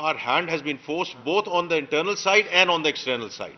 Our hand has been forced both on the internal side and on the external side.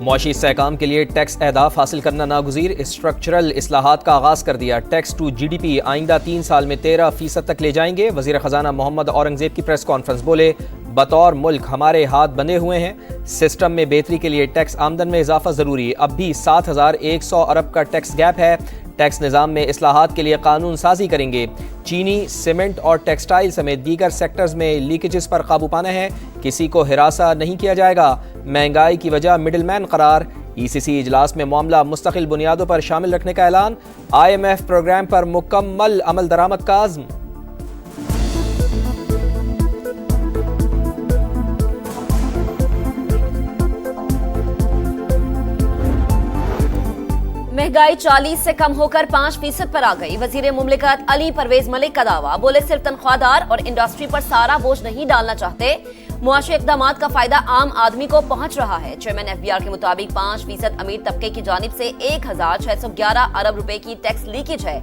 معاشی استحکام کے لیے tax اہداف حاصل کرنا ناگزیر، اسٹرکچرل اصلاحات کا آغاز کر دیا۔ Tax to G D P آئندہ 3 سال میں 13% تک لے جائیں گے۔ وزیر خزانہ محمد اورنگزیب کی پریس کانفرنس، بولے بطور ملک ہمارے ہاتھ بندھے ہوئے ہیں، سسٹم میں بہتری کے لیے ٹیکس آمدن میں اضافہ ضروری، اب بھی 7100 ارب کا ٹیکس گیپ ہے، ٹیکس نظام میں اصلاحات کے لیے قانون سازی کریں گے، چینی، سیمنٹ اور ٹیکسٹائل سمیت دیگر سیکٹرز میں لیکیجز پر قابو پانا ہے، کسی کو ہراساں نہیں کیا جائے گا، مہنگائی کی وجہ مڈل مین قرار، ای سی سی اجلاس میں معاملہ مستقل بنیادوں پر شامل رکھنے کا اعلان، آئی ایم ایف پروگرام پر مکمل عمل درآمد کا عزم۔ مہنگائی 40 سے کم ہو کر 5% پر آ گئی۔ وزیر مملکت علی پرویز ملک کا دعویٰ، بولے صرف تنخواہ دار اور انڈسٹری پر سارا بوجھ نہیں ڈالنا چاہتے، معاشی اقدامات کا فائدہ عام آدمی کو پہنچ رہا ہے۔ چیئرمین ایف بی آر کے مطابق 5% امیر طبقے کی جانب سے 1611 ارب روپے کی ٹیکس لیکیج ہے۔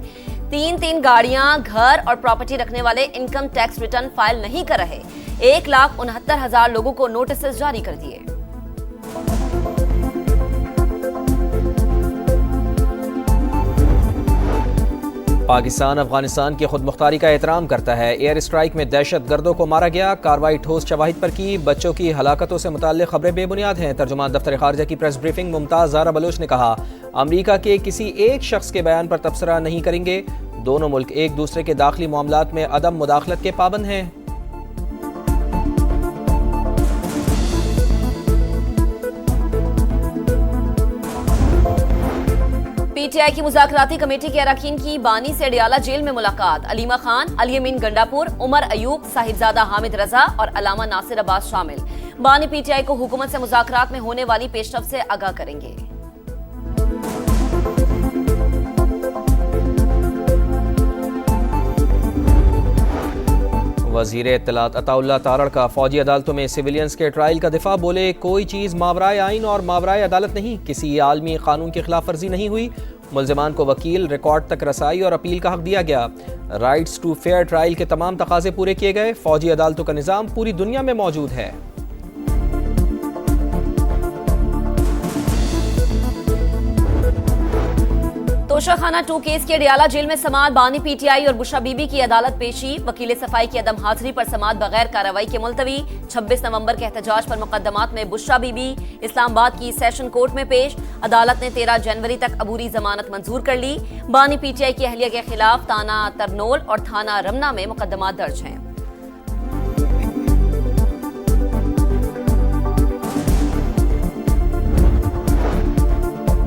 3 گاڑیاں، گھر اور پراپرٹی رکھنے والے انکم ٹیکس ریٹرن فائل نہیں کر رہے۔ 1,69,000 لوگوں کو نوٹسز جاری کر دیے۔ پاکستان افغانستان کی خود مختاری کا احترام کرتا ہے، ایئر اسٹرائیک میں دہشت گردوں کو مارا گیا، کارروائی ٹھوس شواہد پر کی، بچوں کی ہلاکتوں سے متعلق خبریں بے بنیاد ہیں۔ ترجمان دفتر خارجہ کی پریس بریفنگ ممتاز زہرا بلوچ نے کہا، امریکہ کے کسی ایک شخص کے بیان پر تبصرہ نہیں کریں گے، دونوں ملک ایک دوسرے کے داخلی معاملات میں عدم مداخلت کے پابند ہیں۔ پی ٹی آئی کی مذاکراتی کمیٹی کے اراکین کی بانی سے اڈیالہ جیل میں ملاقات، علیمہ خان، علی امین گنڈاپور، عمر ایوب، صاحبزادہ حامد رضا اور علامہ ناصر عباس شامل۔ بانی پی ٹی آئی کو حکومت سے مذاکرات میں ہونے والی پیش رفت سے آگاہ کریں گے۔ وزیر اطلاعات عطا اللہ تارڑ کا فوجی عدالتوں میں سویلینز کے ٹرائل کا دفاع، بولے کوئی چیز ماورائے آئین اور ماورائے عدالت نہیں، کسی عالمی قانون کی خلاف ورزی نہیں ہوئی، ملزمان کو وکیل، ریکارڈ تک رسائی اور اپیل کا حق دیا گیا، رائٹس ٹو فیئر ٹرائل کے تمام تقاضے پورے کیے گئے، فوجی عدالتوں کا نظام پوری دنیا میں موجود ہے۔ توشہ خانہ 2 کیس کے اڈیالہ جیل میں سماعت، بانی پی ٹی آئی اور بشرا بی بی کی عدالت پیشی، وکیل صفائی کی عدم حاضری پر سماعت بغیر کارروائی کے ملتوی، 26 نومبر کے احتجاج پر مقدمات میں بشرا بی بی اسلام آباد کی سیشن کورٹ میں پیش، عدالت نے 13 جنوری تک عبوری ضمانت منظور کر لی۔ بانی پی ٹی آئی کی اہلیہ کے خلاف تھانہ ترنول اور تھانہ رمنا میں مقدمات درج ہیں۔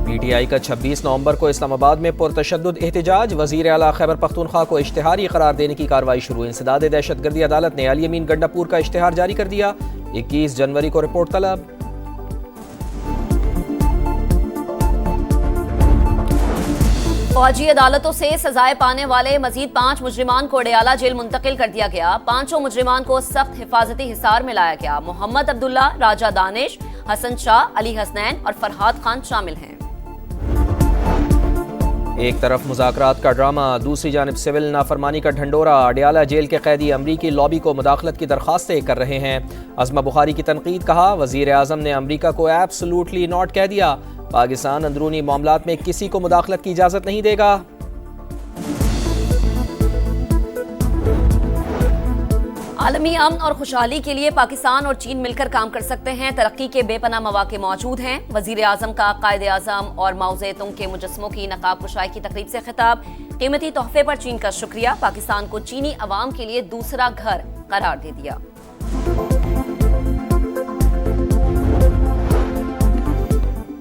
پی ٹی آئی کا 26 نومبر کو اسلام آباد میں پرتشدد احتجاج، وزیر اعلیٰ خیبر پختونخوا کو اشتہاری قرار دینے کی کارروائی شروع، انسداد دہشت گردی عدالت نے علی امین گنڈاپور کا اشتہار جاری کر دیا، 21 جنوری کو رپورٹ طلب۔ فوجی عدالتوں سے سزائیں پانے والے مزید 5 مجرمان کو اڈیالہ جیل منتقل کر دیا گیا، 5 مجرمان کو سخت حفاظتی حصار میں لایا گیا، محمد عبداللہ، راجہ دانش، حسن شاہ، علی حسنین اور فرحاد خان شامل ہیں۔ ایک طرف مذاکرات کا ڈرامہ، دوسری جانب سول نافرمانی کا ڈھنڈورا، اڈیالہ جیل کے قیدی امریکی لابی کو مداخلت کی درخواستیں کر رہے ہیں، عظمہ بخاری کی تنقید، کہا وزیر اعظم نے امریکہ کو ایبسولوٹلی ناٹ کہہ دیا، پاکستان اندرونی معاملات میں کسی کو مداخلت کی اجازت نہیں دے گا۔ عالمی امن اور خوشحالی کے لیے پاکستان اور چین مل کر کام کر سکتے ہیں، ترقی کے بے پناہ مواقع موجود ہیں، وزیر اعظم کا قائد اعظم اور ماؤ زیتونگ کے مجسموں کی نقاب کشائی کی تقریب سے خطاب، قیمتی تحفے پر چین کا شکریہ، پاکستان کو چینی عوام کے لیے دوسرا گھر قرار دے دیا۔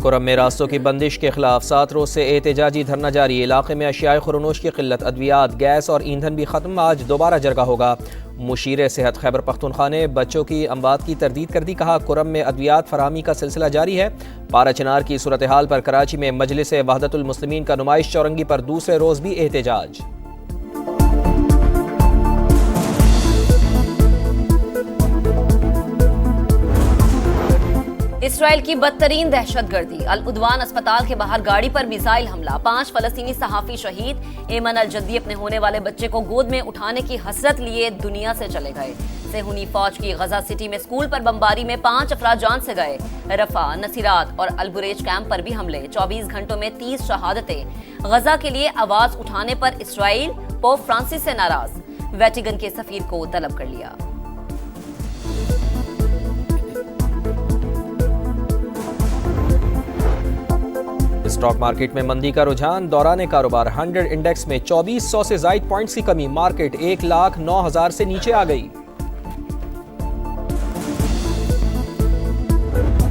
کرم میں راستوں کی بندش کے خلاف 7 روز سے احتجاجی دھرنا جاری، علاقے میں اشیاء خورنوش کی قلت، ادویات، گیس اور ایندھن بھی ختم، آج دوبارہ جرگہ ہوگا۔ مشیر صحت خیبر پختونخوا نے بچوں کی اموات کی تردید کر دی، کہا کرم میں ادویات فراہمی کا سلسلہ جاری ہے، پارا چنار کی صورتحال پر کراچی میں مجلس وحدت المسلمین کا نمائش چورنگی پر دوسرے روز بھی احتجاج۔ اسرائیل کی بدترین دہشت گردی، العدوان اسپتال کے باہر گاڑی پر میزائل حملہ، 5 فلسطینی صحافی شہید، ایمن الجدی اپنے ہونے والے بچے کو گود میں اٹھانے کی حسرت لیے دنیا سے چلے گئے۔ صہیونی فوج کی غزہ سٹی میں اسکول پر بمباری میں 5 افراد جان سے گئے۔ رفح، نصیرات اور البریج کیمپ پر بھی حملے، 24 گھنٹوں میں 30 شہادتیں۔ غزہ کے لیے آواز اٹھانے پر اسرائیل پوپ فرانسس سے ناراض، ویٹیکن کے سفیر کو طلب کر لیا۔ اسٹاک مارکیٹ میں مندی کا رجحان، دوران کاروبار 100 انڈیکس میں 2400 سے زائد پوائنٹس کی کمی، مارکیٹ 1,09,000 سے نیچے آ گئی۔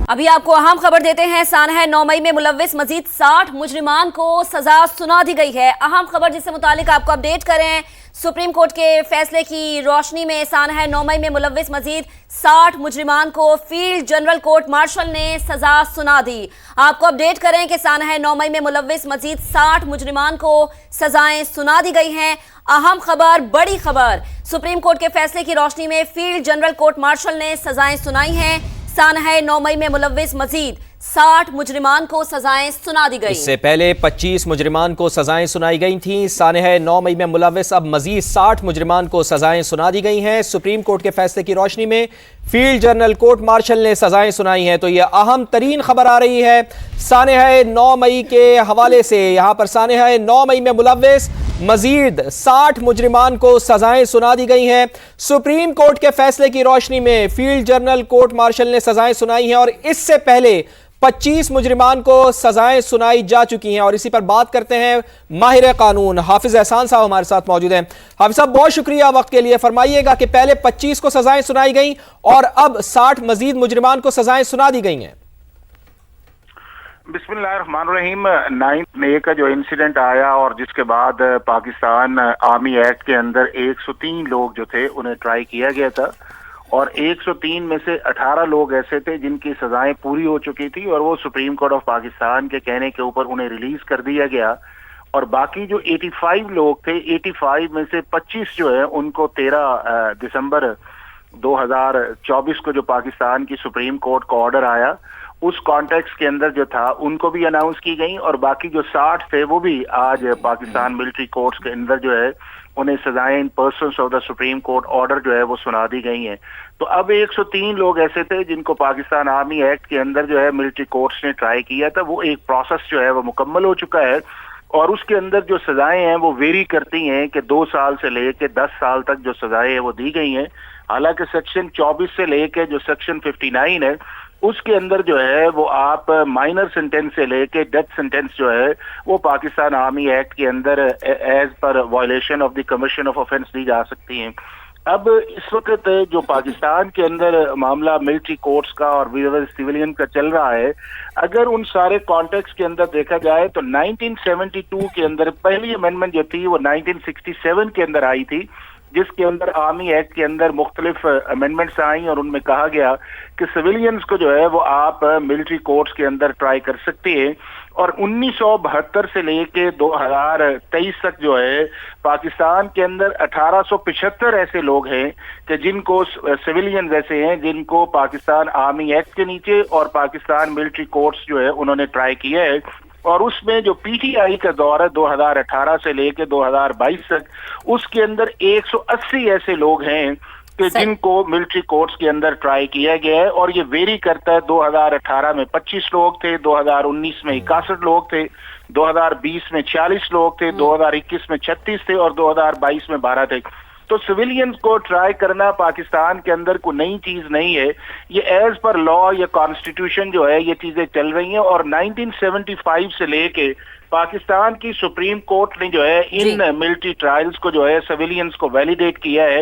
ابھی آپ کو اہم خبر دیتے ہیں، سانحہ 9 مئی میں ملوث مزید 60 مجرمان کو سزا سنا دی گئی ہے۔ اہم خبر جس سے متعلق آپ کو اپڈیٹ کریں، سپریم کورٹ کے فیصلے کی روشنی میں سانحہ 9 مئی میں ملوث مزید 60 مجرمان کو فیلڈ جنرل کورٹ مارشل نے سزا سنا دی۔ آپ کو اپڈیٹ کریں کہ سانحہ 9 مئی میں ملوث مزید 60 مجرمان کو سزائیں سنا دی گئی ہیں۔ اہم خبر، بڑی خبر، سپریم کورٹ کے فیصلے کی روشنی میں فیلڈ جنرل کورٹ مارشل نے سزائیں سنائی ہیں۔ سانحہ 9 مئی میں ملوث مزید 60 مجرمان کو سزائیں سنا دی گئی۔ اس سے پہلے 25 مجرمان کو سزائیں سنائی گئی تھیں۔ سانحہ 9 مئی میں ملوث اب مزید 60 مجرمان کو سزائیں سنا دی گئی ہیں۔ سپریم کورٹ کے فیصلے کی روشنی میں فیلڈ جنرل کورٹ مارشل نے سزائیں سنائی ہیں۔ تو یہ اہم ترین خبر آ رہی ہے سانحہ 9 مئی کے حوالے سے۔ یہاں پر سانحہ 9 مئی میں ملوث مزید 60 مجرمان کو سزائیں سنا دی گئی ہیں۔ سپریم کورٹ کے فیصلے کی روشنی میں فیلڈ جنرل کورٹ مارشل نے سزائیں سنائی ہیں اور اس سے پہلے 25 مجرمان کو سزائیں سنائی جا چکی ہیں۔ اور اسی پر بات کرتے ہیں، ماہر قانون حافظ احسان صاحب ہمارے ساتھ موجود ہیں۔ حافظ صاحب بہت شکریہ وقت کے لیے۔ فرمائیے گا کہ پہلے 25 کو سزائیں سنائی گئیں اور اب 60 مزید مجرمان کو سزائیں سنا دی گئی ہیں۔ بسم اللہ الرحمن الرحیم۔ 9 مئی کا جو انسیڈنٹ آیا اور جس کے بعد پاکستان آرمی ایکٹ کے اندر 103 لوگ جو تھے انہیں ٹرائی کیا گیا تھا اور 103 میں سے 18 لوگ ایسے تھے جن کی سزائیں پوری ہو چکی تھی اور وہ سپریم کورٹ آف پاکستان کے کہنے کے اوپر انہیں ریلیز کر دیا گیا، اور باقی جو 85 لوگ تھے، 85 میں سے 25 جو ہے ان کو 13 دسمبر 2024 کو جو پاکستان کی سپریم کورٹ کا آرڈر آیا اس کانٹیکس کے اندر جو تھا ان کو بھی اناؤنس کی گئی، اور باقی جو 60 تھے وہ بھی آج پاکستان ملٹری کورٹس کے اندر جو ہے انہیں سزائیں in presence of the supreme court order جو ہے وہ سنا دی گئی ہیں۔ تو اب 103 لوگ ایسے تھے جن کو پاکستان آرمی ایکٹ کے اندر جو ہے ملٹری کورٹس نے ٹرائی کیا تھا، وہ ایک پروسیس جو ہے وہ مکمل ہو چکا ہے اور اس کے اندر جو سزائیں ہیں وہ ویری کرتی ہیں کہ 2 سال سے لے کے 10 سال تک جو سزائیں ہیں وہ دی گئی ہیں۔ حالانکہ سیکشن 24 سے لے کے جو سیکشن 59 ہے اس کے اندر جو ہے وہ آپ مائنر سینٹینس سے لے کے ڈیتھ سینٹینس جو ہے وہ پاکستان آرمی ایکٹ کے اندر as per violation of the commission of offence دی جا سکتی ہیں۔ اب اس وقت جو پاکستان کے اندر معاملہ ملٹری کورٹس کا اور سیولین کا چل رہا ہے، اگر ان سارے کانٹیکس کے اندر دیکھا جائے تو 1972 کے اندر پہلی امینڈمنٹ جو تھی وہ 1967 کے اندر آئی تھی، جس کے اندر آرمی ایکٹ کے اندر مختلف امینڈمنٹس آئیں اور ان میں کہا گیا کہ سویلینز کو جو ہے وہ آپ ملٹری کورٹس کے اندر ٹرائی کر سکتے ہیں، اور 1972 سے لے کے 2023 تک جو ہے پاکستان کے اندر 1875 ایسے لوگ ہیں کہ جن کو سویلینز ایسے ہیں جن کو پاکستان آرمی ایکٹ کے نیچے اور پاکستان ملٹری کورٹس جو ہے انہوں نے ٹرائی کیا ہے، اور اس میں جو پی ٹی آئی کا دور ہے 2018 سے لے کے 2022 تک اس کے اندر 180 ایسے لوگ ہیں کہ جن کو ملٹری کورٹس کے اندر ٹرائی کیا گیا ہے، اور یہ ویری کرتا ہے۔ 2018 میں 25 لوگ تھے، 2019 میں 61 لوگ تھے، 2020 میں 46 لوگ تھے، 2021 میں 36 تھے اور 2022 میں 12 تھے۔ تو سویلینز کو ٹرائی کرنا پاکستان کے اندر کوئی نئی چیز نہیں ہے، یہ ایز پر لا یا کانسٹیٹیوشن جو ہے یہ چیزیں چل رہی ہیں، اور 1975 سے لے کے پاکستان کی سپریم کورٹ نے جو ہے ان ملٹری ٹرائلز کو جو ہے سویلینز کو ویلیڈیٹ کیا ہے